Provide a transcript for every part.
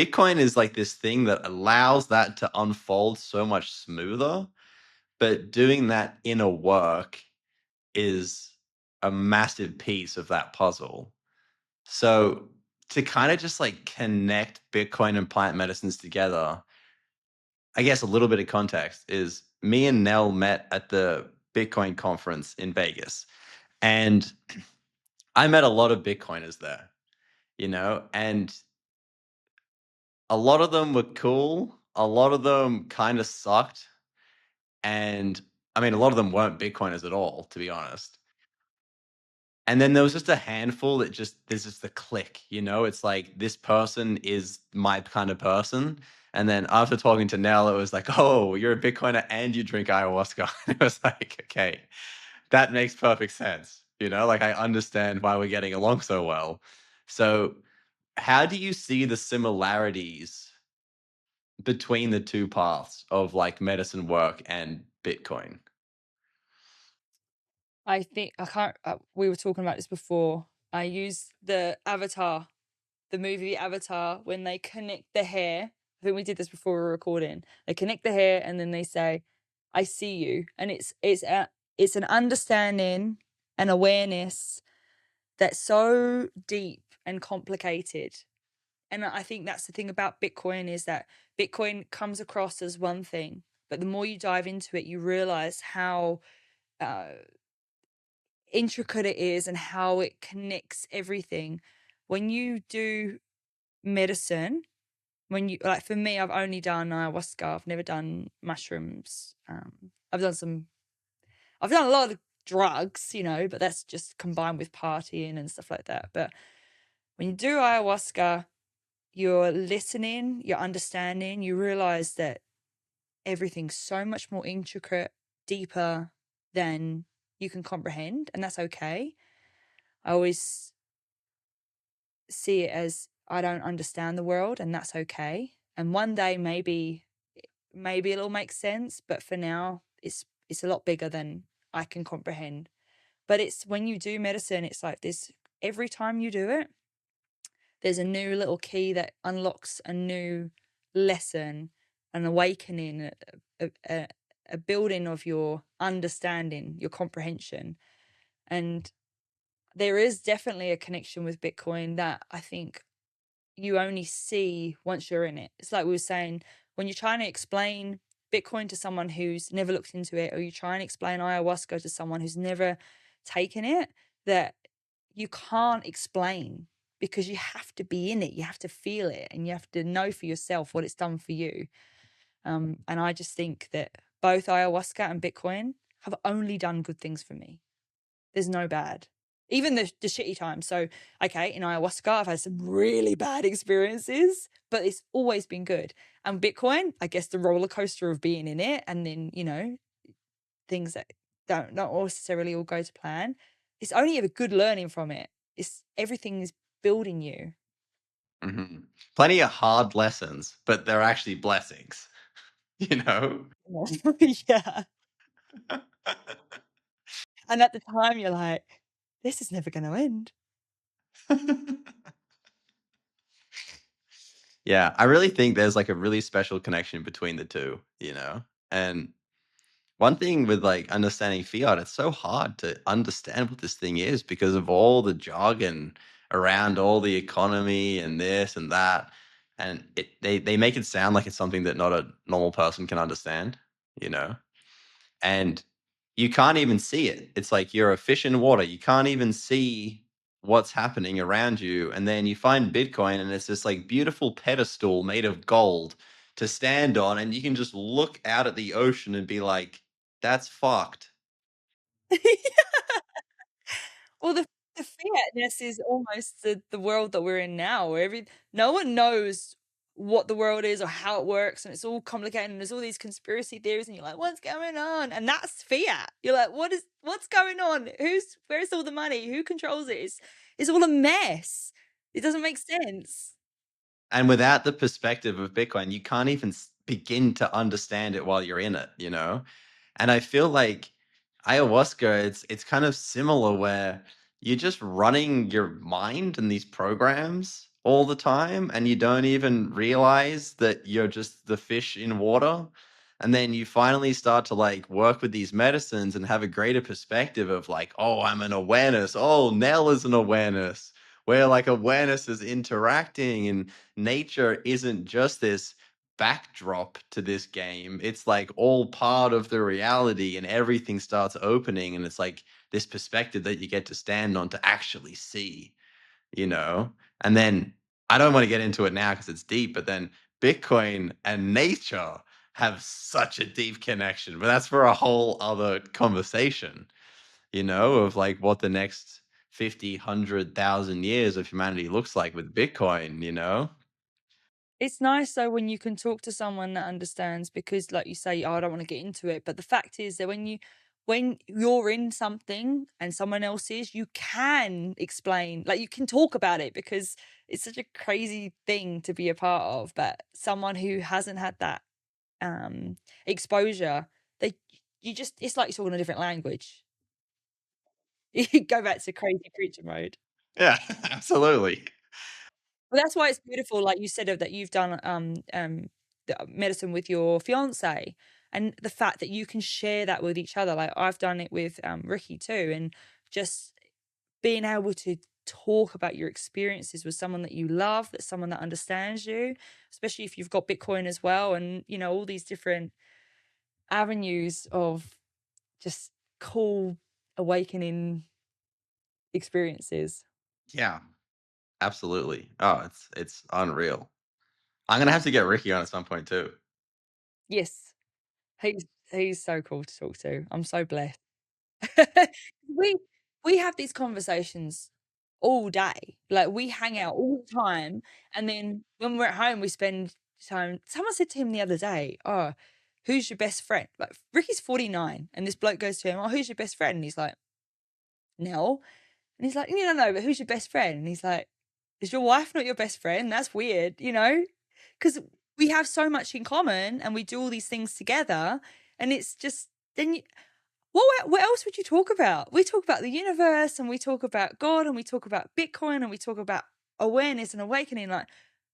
Bitcoin is like this thing that allows that to unfold so much smoother, but doing that inner work is a massive piece of that puzzle. So to kind of just like connect Bitcoin and plant medicines together, I guess a little bit of context is me and Nell met at the Bitcoin conference in Vegas. And I met a lot of Bitcoiners there, and a lot of them were cool. A lot of them kind of sucked. And I mean, a lot of them weren't Bitcoiners at all, to be honest. And then there was just a handful that there's just a click, it's like this person is my kind of person. And then after talking to Nell, it was like, oh, you're a Bitcoiner and you drink ayahuasca. It was like, okay, that makes perfect sense. Like I understand why we're getting along so well. So, how do you see the similarities between the two paths of like medicine work and Bitcoin? I think I can't. We were talking about this before. I use the Avatar, the movie Avatar, when they connect the hair. I think we did this before we were recording. They connect the hair and then they say, "I see you," and it's an understanding and awareness that's so deep and complicated. And I think that's the thing about Bitcoin is that Bitcoin comes across as one thing, but the more you dive into it, you realize how uh, intricate it is and how it connects everything. When you do medicine, when you like for me, I've only done ayahuasca. I've never done mushrooms. I've done some. I've done a lot of drugs, but that's just combined with partying and stuff like that. But when you do ayahuasca, you're listening, you're understanding. You realize that everything's so much more intricate, deeper than you can comprehend, and that's okay. I always see it as I don't understand the world and that's okay. And one day maybe it'll make sense, but for now it's a lot bigger than I can comprehend. But it's when you do medicine, it's like this every time you do it, there's a new little key that unlocks a new lesson, an awakening, a building of your understanding, your comprehension. And there is definitely a connection with Bitcoin that I think you only see once you're in it. It's like we were saying, when you're trying to explain Bitcoin to someone who's never looked into it, or you try and explain ayahuasca to someone who's never taken it, that you can't explain because you have to be in it, you have to feel it, and you have to know for yourself what it's done for you. And I just think that both ayahuasca and Bitcoin have only done good things for me. There's no bad. Even the shitty times. So, okay, in ayahuasca, I've had some really bad experiences, but it's always been good. And Bitcoin, I guess the roller coaster of being in it and then, things that don't not necessarily all go to plan. It's only ever good learning from it. It's everything is building you. Mhm. Plenty of hard lessons, but they're actually blessings, you know? Yeah. And at the time you're like, this is never gonna end. Yeah, I really think there's like a really special connection between the two, you know? And one thing with like understanding fiat, it's so hard to understand what this thing is because of all the jargon around all the economy and this and that. And they make it sound like it's something that not a normal person can understand, you know? And you can't even see it. It's like you're a fish in water. You can't even see what's happening around you. And then you find Bitcoin and it's this like beautiful pedestal made of gold to stand on. And you can just look out at the ocean and be like, that's fucked. Well, the fiatness is almost the world that we're in now, where no one knows what the world is or how it works, and it's all complicated, and there's all these conspiracy theories, and you're like, "What's going on?" And that's fiat. You're like, what's going on? Where's all the money? Who controls it? It's all a mess. It doesn't make sense. And without the perspective of Bitcoin, you can't even begin to understand it while you're in it, you know? And I feel like ayahuasca, it's kind of similar where you're just running your mind in these programs all the time and you don't even realize that you're just the fish in water. And then you finally start to like work with these medicines and have a greater perspective of like, oh, I'm an awareness. Oh, Nell is an awareness, where like awareness is interacting and nature isn't just this backdrop to this game. It's like all part of the reality and everything starts opening. And it's like this perspective that you get to stand on to actually see, you know? And then I don't want to get into it now because it's deep, but then Bitcoin and nature have such a deep connection. But that's for a whole other conversation, of like what the next 50, 100,000 years of humanity looks like with Bitcoin. It's nice though when you can talk to someone that understands because like you say, "Oh, I don't wanna get into it," but the fact is that when you're in something and someone else is, you can explain, like, you can talk about it because it's such a crazy thing to be a part of, but someone who hasn't had that, exposure, they you just it's like you're talking a different language. You go back to crazy preacher mode. Yeah, absolutely. Well, that's why it's beautiful, like you said, of that you've done, the medicine with your fiancé, and the fact that you can share that with each other, like, I've done it with, Ricky too, and just being able to talk about your experiences with someone that you love, that's someone that understands you, especially if you've got Bitcoin as well, and, all these different avenues of just cool awakening experiences. Yeah, absolutely. Oh, it's unreal. I'm gonna have to get Ricky on at some point too. Yes, he's so cool to talk to. I'm so blessed. We we have these conversations all day. Like, we hang out all the time, and then when we're at home, we spend time someone said to him the other day, "Oh, who's your best friend?" Like, Ricky's 49, and this bloke goes to him, "Oh, who's your best friend?" And he's like, "Nell." And he's like, "No, no, no, but who's your best friend?" And he's like, "Is your wife not your best friend? That's weird," you know? Because we have so much in common, and we do all these things together, and it's just then you what else would you talk about? We talk about the universe, and we talk about God, and we talk about Bitcoin, and we talk about awareness and awakening, like,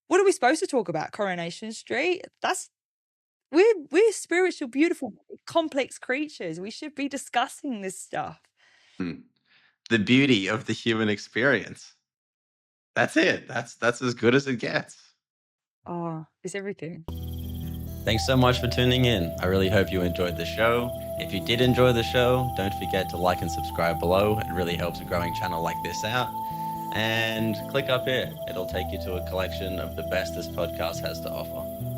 what are we supposed to talk about? Coronation Street? That's we're spiritual, beautiful, complex creatures. We should be discussing this stuff. Mm. The beauty of the human experience. That's it. That's as good as it gets. Oh, it's everything. Thanks so much for tuning in. I really hope you enjoyed the show. If you did enjoy the show, don't forget to like and subscribe below. It really helps a growing channel like this out. And click up here. It'll take you to a collection of the best this podcast has to offer.